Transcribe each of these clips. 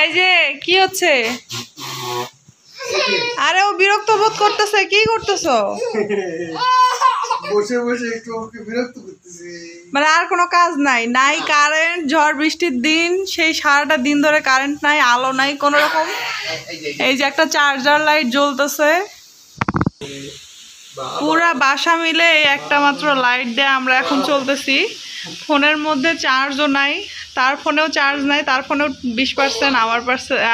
এই যে কি হচ্ছে? আরে ও বিরক্ত বোধ করতেছে। কি করতেছো? বসে বসে একটু বিরক্ত করতেছি। মানে আর কোনো কাজ নাই, নাই কারেন্ট, ঝড় বৃষ্টির দিন, সেই সারাটা দিন ধরে কারেন্ট নাই, আলো নাই কোনো রকম। এই যে একটা চার্জার লাইট জ্বলতেছে, পুরা বাসা মিলে এই একটা মাত্র লাইট দিয়ে আমরা এখন চলতেছি। ফোনের মধ্যে চার্জও নাই, তার ফোনেও চার্জ নাই, তার ফোনেও 20%,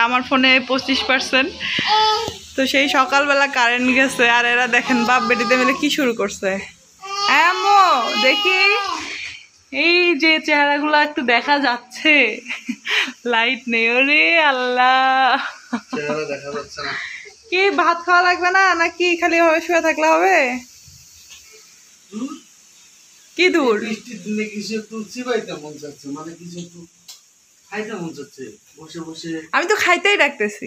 আমার ফোনে 25%। তো সেই সকালবেলা কারেন্ট গেছে, আর এরা দেখেন বাপ বেটিতে মিলে কি শুরু করছে। এমো দেখি এই যে চেহারাগুলো একটু দেখা যাচ্ছে, লাইট নেই। ওরে আল্লাহ, দেখা যাচ্ছে না। কি ভাত খাওয়া লাগবে না নাকি খালি শুয়ে থাকলে হবে? কি দূর বৃষ্টির দিনে কিছু একটু চিবাইতে মন চাচ্ছে, মানে কিছু একটু খাইতে মন চাচ্ছে বসে বসে। আমি তো খাইতেই ডাকতেছি।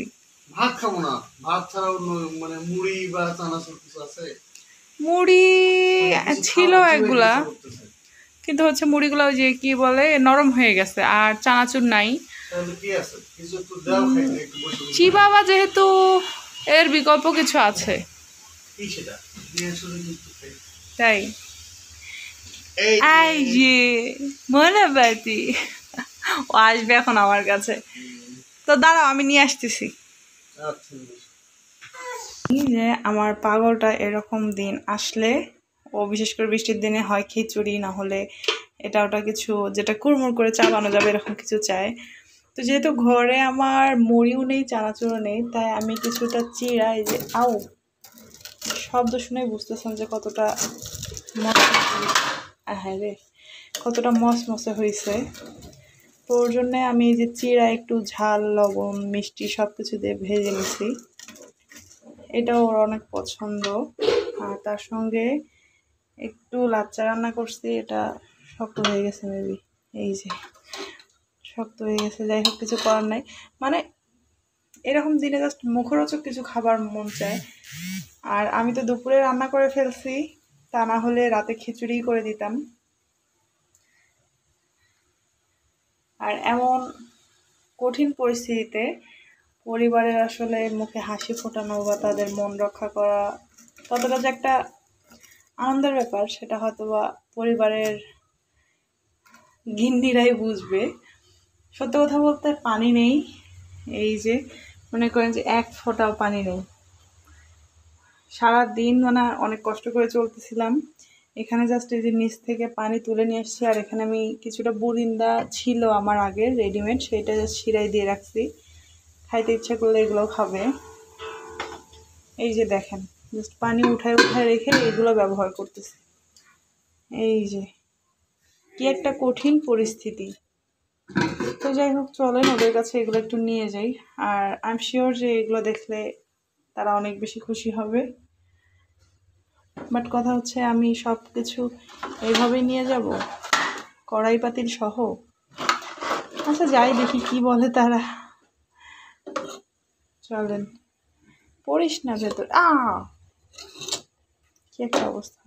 ভাত খাবো না, ভাত ছাড়াও মানে মুড়ি বা চানাচুর কিছু আছে? মুড়ি ছিল এগুলা, কিন্তু হচ্ছে মুড়িগুলো ওই যে কি বলে নরম হয়ে গেছে, আর চানাচুর নাই। তাহলে কি আছে, কিছু একটু দাও খাইতে, একটু বসে বসে। চিবাবা যেহেতু এর বিকল্প কিছু আছে। কি সেটা দিয়ে শুরু একটু খাই। তাই এই যে মনাবাতি ও আসবে এখন আমার কাছে। তো দাঁড়াও আমি নিয়ে আসতেছি। আচ্ছা, এই যে আমার পাগলটা এরকম দিন আসলে, ও বিশেষ করে বৃষ্টির দিনে হয় খিচুড়ি, না হলে এটা ওটা কিছু যেটা কুড়মুড় করে চাবানো যাবে এরকম কিছু চায়। তো যেহেতু ঘরে আমার মুড়িও নেই, চানাচুরও নেই, তাই আমি কিছুটা চিড়া, এই যে আও শব্দ শুনে বুঝতেছেন যে কতটা হ্যাঁ রে, কতটা মসমসে হয়েছে। তো ওর জন্যে আমি এই যে চিড়া একটু ঝাল, লবণ, মিষ্টি সব কিছু দিয়ে ভেজে নিছি। এটা ওর অনেক পছন্দ। আর তার সঙ্গে একটু লাচ্চা রান্না করছি, এটা শক্ত হয়ে গেছে মেবি, এই যে শক্ত হয়ে গেছে। যাই হোক, কিছু করার নাই, মানে এরকম দিনে জাস্ট মুখরোচক কিছু খাবার মন চায়। আর আমি তো দুপুরে রান্না করে ফেলছি, তা না হলে রাতে খিচুড়ি করে দিতাম। আর এমন কঠিন পরিস্থিতিতে পরিবারের আসলে মুখে হাসি ফোটানো বা তাদের মন রক্ষা করা কতটা যে একটা আনন্দের ব্যাপার, সেটা হয়তো বা পরিবারের গিন্নিরাই বুঝবে। সত্য কথা বলতে পানি নেই, এই যে মনে করেন যে এক ফোঁটাও পানি নেই। সারাদিন মানে অনেক কষ্ট করে চলতেছিলাম। এখানে জাস্ট এই যে নিচ থেকে পানি তুলে নিয়ে এসেছি, আর এখানে আমি কিছুটা বুরিন্দা ছিল আমার আগের রেডিমেড, সেইটা জাস্ট শিরাই দিয়ে রাখছি, খাইতে ইচ্ছা করলে এগুলো খাবে। এই যে দেখেন, জাস্ট পানি উঠায় উঠায় রেখে এগুলো ব্যবহার করতেছি। এই যে কি একটা কঠিন পরিস্থিতি। তো যাই হোক, চলেন ওদের কাছে এগুলো একটু নিয়ে যাই। আর আই এম শিওর যে এগুলো দেখলে তারা অনেক বেশি খুশি হবে। বাট কথা হচ্ছে আমি সব কিছু এইভাবেই নিয়ে যাব, কড়াই পাতিল সহ। আচ্ছা যাই দেখি কি বলে তারা। চলেন, পড়িস না ভেতর। কি একটা অবস্থা,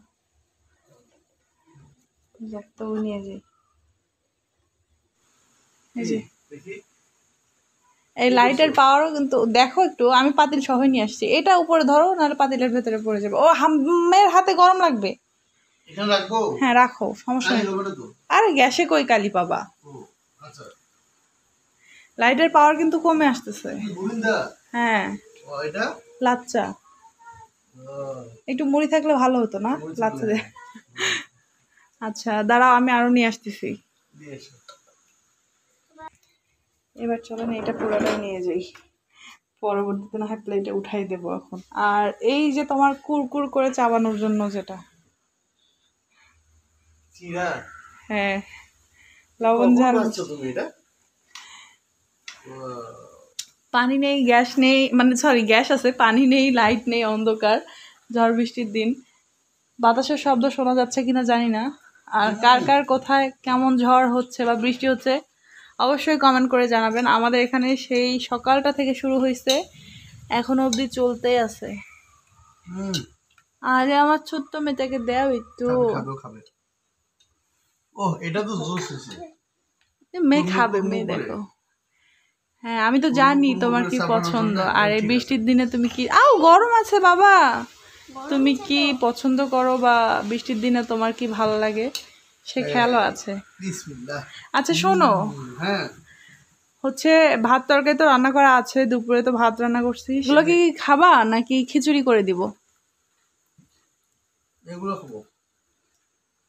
যাক তবু নিয়ে যাই। এই যে এই লাইটের পাওয়ারও কিন্তু দেখো একটু, আমি পাতিল সহ নিয়ে আসছি। এটা উপরে ধরো, নাহলে পাতিলের ভেতরে পড়ে যাবে। ও হামের হাতে গরম লাগবে। হ্যাঁ রাখো, সমস্যা নেই। আরে গ্যাসে কই কালি পাবা। লাইটের পাওয়ার কিন্তু কমে আসতেছে। হ্যাঁ লাচ্চা, একটু মুড়ি থাকলে ভালো হতো না লাচ্চা দিয়ে। আচ্ছা দাঁড়াও, আমি আরো নিয়ে আসতেছি। এবার চলো না, এটা পুরোটাই নিয়ে যাই, পরবর্তীতে না হয় প্লেটে উঠাই দেবো এখন। আর এই যে তোমার কুরকুর করে চাবানোর জন্য যেটা, হ্যাঁ লবণ ঝাল। পানি নেই, গ্যাস নেই, মানে সরি গ্যাস আছে, পানি নেই, লাইট নেই, অন্ধকার, ঝড় বৃষ্টির দিন। বাতাসের শব্দ শোনা যাচ্ছে কিনা জানি না। আর কার কার কোথায় কেমন ঝড় হচ্ছে বা বৃষ্টি হচ্ছে অবশ্যই কমেন্ট করে জানাবেন। আমাদের এখানে সেই সকালটা থেকে শুরু হয়েছে, এখনো অবধি চলতেই আছে। আরে আমার ছোট্ট মেয়েটাকে দেও একটু। ও এটা তো জুস হইছে। মেয়ে খাবে, মেয়ে দেখো। হ্যাঁ আমি তো জানি কুড়মুড় তোমার করে কি চাপানোর পছন্দ, জন্য, আর এই ঠিক বৃষ্টির দিনে তুমি কি গরম আছে বাবা, তুমি কি পছন্দ করো বা বৃষ্টির দিনে তোমার কি ভালো লাগে সে খেয়ালও আছে। বিসমিল্লাহ। আচ্ছা শোনো, হ্যাঁ, হচ্ছে ভাত তরকারি তো রান্না করা আছে, দুপুরে তো ভাত রান্না করছি, এগুলো কি খাবা নাকি খিচুড়ি করে দিব? এগুলো খাবো।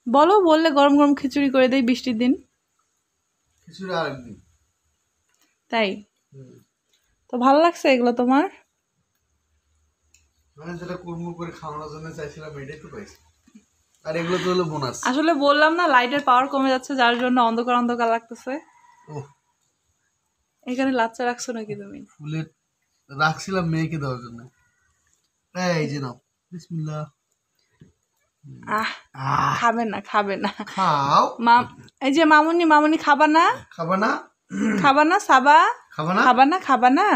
বলো, বললে গরম গরম খিচুড়ি করে দেই বৃষ্টির দিন। খিচুড়ি আরেকদিন। তাই তো ভালো লাগছে এগুলো তোমার? মানে যেটা কুড়মুড় করে খাওয়ানোর জন্য চাইছিলাম এটাই তো পাইছি। আর এগুলো তো হলো বোনাস। আসলে বললাম না লাইটের পাওয়ার কমে যাচ্ছে, যার জন্য অন্ধকার অন্ধকার লাগতেছে। ওহ, এখানে লাচ্চা রাখছো নাকি তুমি? ফুলের রাখছিলাম মেয়েকে দেওয়ার জন্য। এই যে নাও, বিসমিল্লাহ। আহ আহ, খাবে না, খাবে না। খাও। এই যে মামুনি, মামুনি খাবা না? খাবা না? খাবা না সাবা? খাবা না? খাবা না, খাবা না?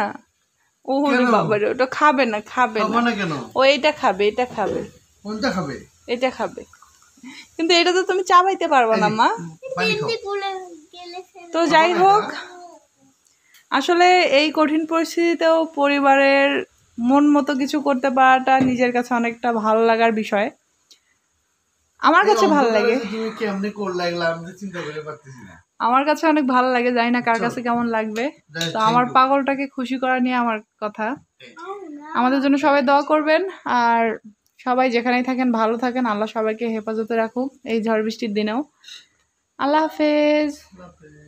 ওরে কেন? বাবা রে, ওটা খাবে না, খাবে খাবা না। না কেন? ও এটা খাবে, এটা খাবে, কোনটা খাবে? এটা খাবে। কিন্তু এটা তো তুমি চাবাইতে পারবা না মা। পানি খাও। তো যাই হোক, আসলে এই কঠিন পরিস্থিতিতেও পরিবারের মন মতো কিছু করতে পারাটা নিজের কাছে অনেকটা ভালো লাগার বিষয়। আমার এই কাছে ভালো লাগে, অন্ধকারে যে তুমি কেমনে করলা এগুলা আমি তো চিন্তা করে পারতেছি না। আমার কাছে অনেক ভালো লাগে, জানি না কার কাছে কেমন লাগবে। যাই, তো thank আমার you. পাগলটাকে খুশি করা নিয়ে আমার কথা। আমাদের জন্য সবাই দোয়া করবেন, আর সবাই যেখানেই থাকেন ভালো থাকেন, আল্লাহ সবাইকে হেফাজতে রাখুক এই ঝড় বৃষ্টির দিনেও। আল্লাহ হাফেজ। আল্লাহ হাফেজ।